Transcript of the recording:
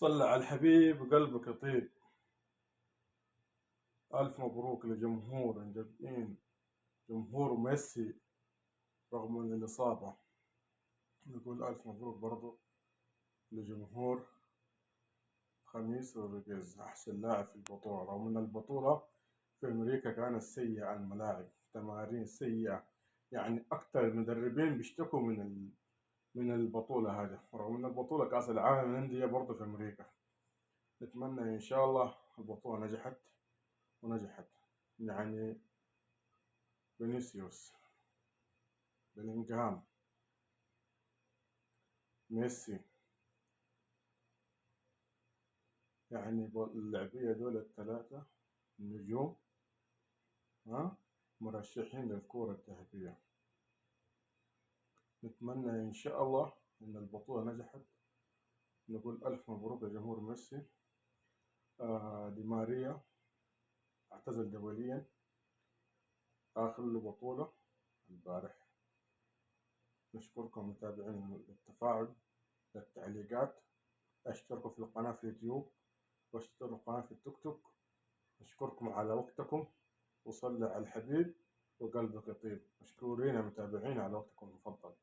صلى على الحبيب قلبك يطيب. ألف مبروك لجمهور مجدين، جمهور ميسي رغم من الإصابة. نقول ألف مبروك برضو لجمهور خميس رودريغيز أحسن لاعب في البطولة، رغم أن البطولة في أمريكا كانت سيئة، الملاعب تمارين سيئة، يعني أكثر المدربين بيشتكوا من البطولة هذه، رغم أن البطولة كأس العالم للأندية برضو في أمريكا. نتمنى إن شاء الله البطولة نجحت يعني فينيسيوس، بلينغهام، ميسي، يعني اللاعبية دول الثلاثة النجوم، ها، مرشحين للكرة الذهبية. نتمنى إن شاء الله إن البطولة نجحت. نقول ألف مبروك لجمهور ميسي. دي ماريا اعتزل دوليا، آخر له بطولة البارح. نشكركم متابعين للتفاعل، للتعليقات. اشتركوا في القناة في اليوتيوب، واشتركوا القناة في التيك توك. أشكركم على وقتكم، وصلى على الحبيب وقلبك يطيب. مشكورين يا متابعين على وقتكم المفضل.